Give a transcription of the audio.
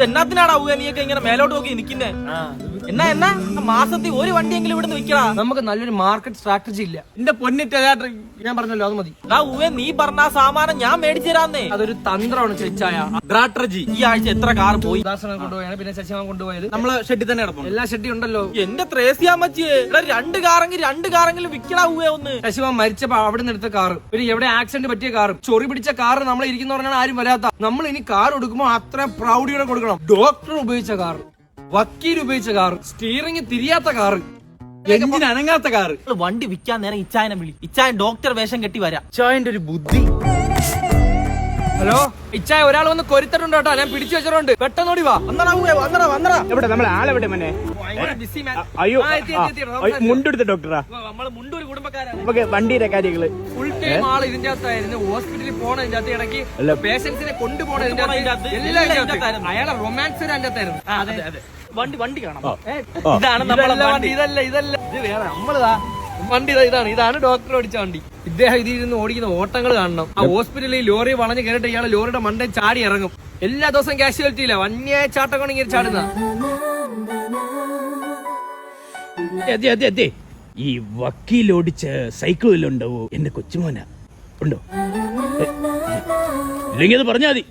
എന്നാത്തിനാടാ നീയൊക്കെ ഇങ്ങനെ മേലോട്ട് നോക്കി നിൽക്കുന്നേ? എന്നാ മാസത്തിൽ ഒരു വണ്ടിയെങ്കിലും ഇവിടെ വിൽക്കടാ. നമുക്ക് നല്ലൊരു മാർക്കറ്റ് സ്ട്രാറ്റജി ഇല്ല. എന്റെ പൊന്നിട്ട് ഞാൻ പറഞ്ഞല്ലോ അത് മതി. നീ പറഞ്ഞ ആ സാമാനം ഞാൻ മേടിച്ചു തരാന്നേ. അതൊരു തന്ത്രമാണ് ചെച്ചായ സ്ട്രാറ്റജി. ഈ ആഴ്ച എത്ര കാർ പോയി? കൊണ്ടുപോയാണ്, പിന്നെ ശശിമാൻ കൊണ്ടുപോയത്. നമ്മള് ഷെഡിൽ തന്നെ കിടന്നു. എല്ലാ ഷെഡി ഉണ്ടല്ലോ. എന്റെ ത്രേസ്യാമ്മച്ചിയെ രണ്ട് കാറെങ്കിലും വിൽക്കടാ ഒന്ന്. ശശിമാൻ മരിച്ചപ്പോ അവിടെ നിന്ന് എടുത്ത കാറ്, പിന്നെ എവിടെ ആക്സിഡന്റ് പറ്റിയ കാറ്, ചൊറി പിടിച്ച കാറ് നമ്മളെ ഇരിക്കുന്ന പറഞ്ഞാൽ ആരും വരാത്ത. നമ്മൾ ഇനി കാർ എടുക്കുമ്പോ അത്ര പ്രൗഡിയോടെ കൊടുക്കണം. ഡോക്ടർ ഉപയോഗിച്ച കാർ, വക്കീൽ ഉപയോഗിച്ച കാർ, സ്റ്റിയറിംഗ് തിരിയാത്ത കാറ്, എഞ്ചിൻ അനങ്ങാത്ത കാറ്. വണ്ടി വിൽക്കാൻ നേരം ഇച്ചായനെ വിളി. ഇച്ചായൻ ഡോക്ടർ വേഷം കെട്ടി വരാം. ഇച്ചായന്റെ ഒരു ബുദ്ധി. ഹലോ ഇച്ചായ, ഒരാൾ വന്ന് കൊരുത്തിട്ടുണ്ട് കേട്ടോ, ഞാൻ പിടിച്ചു വെച്ചിട്ടുണ്ട്. പെട്ടെന്നോടി വാ. എവിടെ നമ്മളെ ആളെവിടെ മോനെ? അയ്യോ മുണ്ടെടുത്ത ഡോക്ടറാ. നമ്മള് മുണ്ടൂര് കുടുംബക്കാരാണ്. നമുക്ക് വണ്ടിയുടെ കാര്യങ്ങള് ഫുൾ ടൈം ആൾ ഇതിന്റെ അകത്തായിരുന്നു. ഹോസ്പിറ്റലിൽ പോണതിന്റെ അകത്ത്, ഇടയ്ക്ക് പേഷ്യൻസിനെ കൊണ്ടുപോണതിന്റെ അകത്ത്, എല്ലാം ഇതിന്റെ അകത്തായിരുന്നു. അയാളെ റൊമാൻസ് അതിന്റെ അകത്തായിരുന്നു. വണ്ടി കാണാം. ഇതാണ് നമ്മളെ വണ്ടി. ഇതല്ല ഇത് വേറെ നമ്മളതാ വണ്ടി. ഇതാണ് ഡോക്ടർ ഓടിച്ച വണ്ടി. ഇദ്ദേഹം ഇതിൽ നിന്ന് ഓടിക്കുന്ന ഓട്ടങ്ങൾ കാണണം. ആ ഹോസ്പിറ്റലിൽ ലോറി വളഞ്ഞ് കയറിട്ട് ഇയാളെ ലോറിയുടെ മണ്ടയിൽ ചാടി ഇറങ്ങും. എല്ലാ ദിവസവും കാഷ്വാലിറ്റിയില്ല, വന്യായ ചാട്ടമാണ് ഇങ്ങനെ ചാടുന്ന. അതെ ഈ വക്കീൽ ഓടിച്ച സൈക്കിളിലുണ്ടോ എന്റെ കൊച്ചുമോന? ഉണ്ടോ? ഇല്ലെങ്കിൽ അത് പറഞ്ഞാ മതി.